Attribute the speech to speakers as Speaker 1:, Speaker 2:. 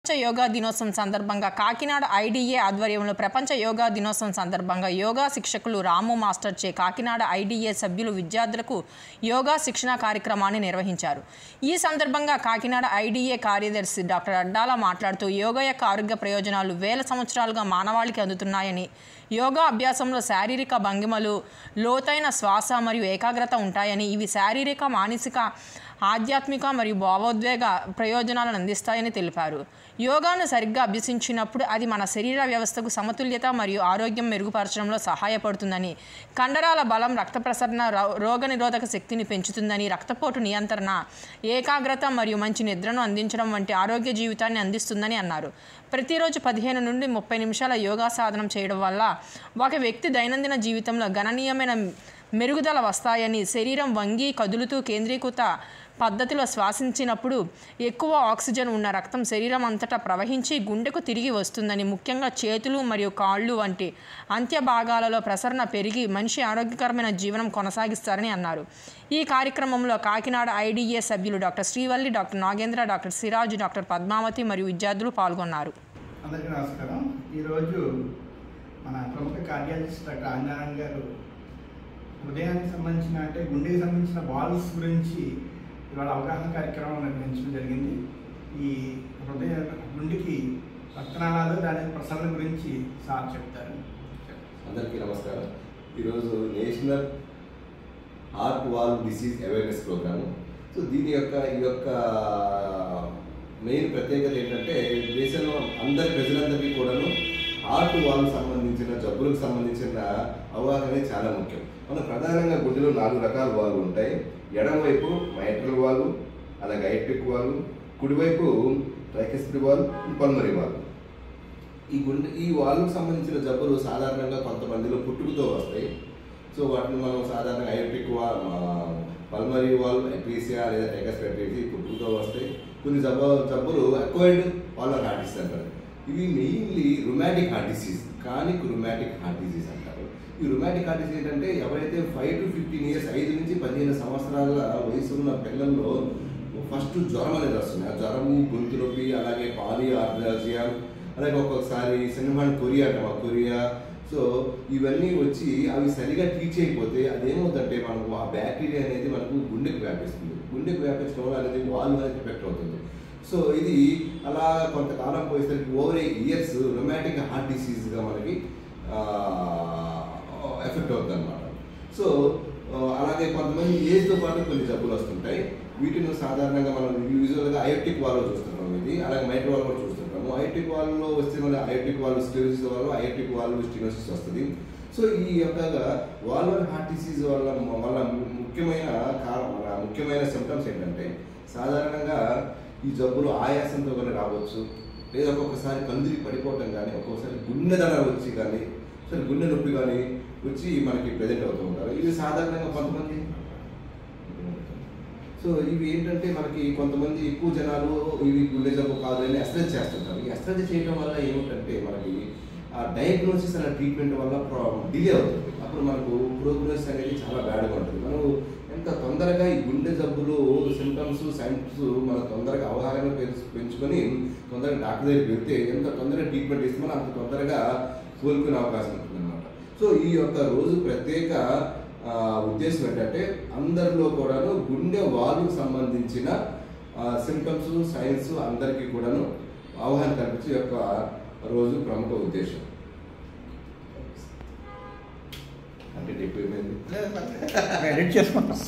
Speaker 1: ప్రపంచ యోగా దినోత్సవం సందర్భంగా కాకినాడ ఐడిఏ ఆధ్వర్యంలో ప్రపంచ యోగా దినోత్సవం సందర్భంగా యోగా శిక్షకులు రాము మాస్టర్ చే కాకినాడ ఐడిఏ సభ్యులు విద్యార్థులకు యోగా శిక్షణ కార్యక్రమాన్ని నిర్వహించారు. ఈ సందర్భంగా కాకినాడ ఐడిఏ కార్యదర్శి డాక్టర్ అడ్డాల మాట్లాడుతూ యోగా యొక్క ఆరోగ్య ప్రయోజనాలు వేల సంవత్సరాలుగా మానవాళికి అందుతున్నాయని, యోగా అభ్యాసంలో శారీరక భంగిమలు, లోతైన శ్వాస మరియు ఏకాగ్రత ఉంటాయని, ఇవి శారీరక, మానసిక, ఆధ్యాత్మిక మరియు భావోద్వేగ ప్రయోజనాలను అందిస్తాయని తెలిపారు. యోగాను సరిగ్గా అభ్యసించినప్పుడు అది మన శరీర వ్యవస్థకు సమతుల్యత మరియు ఆరోగ్యం మెరుగుపరచడంలో సహాయపడుతుందని, కండరాల బలం, రక్త ప్రసరణ, రోగనిరోధక శక్తిని పెంచుతుందని, రక్తపోటు నియంత్రణ, ఏకాగ్రత మరియు మంచి నిద్రను అందించడం వంటి ఆరోగ్య జీవితాన్ని అందిస్తుందని అన్నారు. ప్రతిరోజు 15 నుండి 30 నిమిషాల యోగా సాధనం చేయడం వల్ల ఒక వ్యక్తి దైనందిన జీవితంలో గణనీయమైన మెరుగుదల వస్తాయని, శరీరం వంగి కదులుతూ కేంద్రీకృత పద్ధతిలో శ్వాసించినప్పుడు ఎక్కువ ఆక్సిజన్ ఉన్న రక్తం శరీరం అంతటా ప్రవహించి గుండెకు తిరిగి వస్తుందని, ముఖ్యంగా చేతులు మరియు కాళ్ళు వంటి అంత్య భాగాలలో ప్రసరణ పెరిగి మనిషి ఆరోగ్యకరమైన జీవనం కొనసాగిస్తారని అన్నారు. ఈ కార్యక్రమంలో కాకినాడ ఐడిఏ సభ్యులు doctor Srivalli, doctor Nagendra, doctor Siraj, doctor Padmavathi మరియు విద్యార్థులు పాల్గొన్నారు.
Speaker 2: అందరికీ నమస్కారం. ఈరోజు మన ప్రముఖ కార్డియాలజిస్ట్ డాక్టర్ ఆంజనేయ గారు హృదయానికి సంబంధించిన గుండెకి సంబంధించిన వాల్వ్స్ గురించి ఇవాళ అవగాహన కార్యక్రమం నిర్వహించడం జరిగింది. ఈ హృదయ గుండెకి రక్తనాళాలు దాని ప్రసరణ గురించి సార్ చెప్తారు.
Speaker 3: అందరికీ నమస్కారం. ఈరోజు national heart valve disease awareness programme. So ఈ యొక్క మెయిన్ ప్రత్యేకత ఏంటంటే, దేశంలో ప్రజలందరికీ కూడాను హార్ట్ వాల్వ్ సంబంధించిన జబ్బులకు సంబంధించిన అవగాహన చాలా ముఖ్యం. మనం ప్రధానంగా గుండెలో 4 రకాల వాల్వ్ ఉంటాయి. ఎడమవైపు మైట్రల్ వాల్వ్, అలాగే ఐట్రిక్ వాల్వ్, కుడివైపు ట్రైకస్పిడ్ వాల్వ్, పల్మరీ వాల్వ్. ఈ వాల్వ్కి సంబంధించిన జబ్బులు సాధారణంగా కొంతమందిలో పుట్టుకతో వస్తాయి. సో వాటిని మనం సాధారణంగా ఐట్రిక్ వాల్వ్, పల్మరీ వాల్వ్, ఎపీసియా లేదా ట్రైకస్పిడ్ పుట్టుకతో వస్తాయి. కొన్ని జబ్బులు అక్వైర్డ్ వాల్వ్ హార్ట్ డిసీజ్ అంటారు. ఇవి mainly rheumatic heart disease, chronic rheumatic heart disease అంటారు. ఈ రుమాటిక్ హార్ట్ డిసీజ్ ఏంటంటే, ఎవరైతే 5 to 15 ఇయర్స్ 5 నుంచి 15 సంవత్సరాల వయసు ఉన్న పిల్లల్లో ఫస్ట్ జ్వరం అనేది వస్తుంది. ఆ జ్వరము, గొంతు నొప్పి, అలాగే పాలిఆర్థ్రాల్జియా, అలాగే ఒక్కొక్కసారి సినిమాన్ కొరియా. సో ఇవన్నీ వచ్చి అవి సరిగా ట్రీట్ చేయకపోతే అదేమవుతుందంటే, మనకు ఆ బ్యాక్టీరియా అనేది మనకు గుండెకు వ్యాపిస్తుంది. గుండెకు వ్యాపించడం వల్ల అనేది వాల్వ్ అనేది ఎఫెక్ట్ అవుతుంది. సో ఇది అలా కొంతకాలం పోయేసరికి ఓవర్ ఇయర్స్ రొమాటిక్ హార్ట్ డిసీజ్గా మనకి ఎఫెక్ట్ అవుతుంది అనమాట. సో అలాగే కొంతమంది ఏజ్తో పాటు కొన్ని జబ్బులు వస్తుంటాయి. వీటిని సాధారణంగా మనం యూజువల్గా అయోటిక్ వాల్వ్ చూస్తుంటాము. ఇది అలాగే మైట్రల్ వాల్వ్ కూడా చూస్తుంటాము. అయోటిక్ వాల్వ్లో వస్తే మన అయోటిక్ వాల్వ్ స్టెనోసిస్ వల్ల అయోటిక్ వాల్వ్ స్టెనోసిస్ వస్తుంది. సో ఈ యొక్క వాల్వ్ హార్ట్ డిసీజ్ వల్ల ముఖ్యమైన సిమ్టమ్స్ ఏంటంటే, సాధారణంగా ఈ జబ్బులు ఆయాసంతో కానీ రావచ్చు, లేదా ఒక్కొక్కసారి కందిరి పడిపోవటం కానీ, ఒక్కొక్కసారి గుండె దడ వచ్చి కానీ, సరే గుండె నొప్పి కానీ వచ్చి మనకి ప్రజెంట్ అవుతూ ఉంటారు. ఇవి సాధారణంగా కొంతమంది. సో ఇవి ఏంటంటే, మనకి కొంతమంది ఎక్కువ జనాలు ఇవి గుండె జబ్బు కాదు అని అసెస్ చేస్తుంటారు. ఈ అసెస్ చేయడం వల్ల ఏమిటంటే, మనకి ఆ డయాగ్నోసిస్ అనే ట్రీట్మెంట్ వల్ల డిలే అవుతుంది. అప్పుడు మనకు ప్రోగ్నోసిస్ అనేది చాలా బ్యాడ్గా ఉంటుంది. మనం ఎంత తొందరగా ఈ గుండె జబ్బులు సిమ్టమ్స్, సైన్స్ మనం తొందరగా అవగాహన పెంచుకొని తొందరగా డాక్టర్ దగ్గరికి వెళ్తే ఎంత తొందరగా ట్రీట్మెంట్ ఇస్తామో అంత తొందరగా కోలుకునే అవకాశం ఉంటుంది అన్నమాట. సో ఈ యొక్క రోజు ప్రత్యేక ఉద్దేశం ఏంటంటే, అందరిలో కూడాను గుండె వాల్వ్కి సంబంధించిన సిమ్టమ్స్, సైన్స్ అందరికీ కూడాను అవగాహన కల్పించే యొక్క రోజు ప్రముఖ ఉద్దేశం. అంటే
Speaker 2: ఎడిట్ చేసుకుంటాం.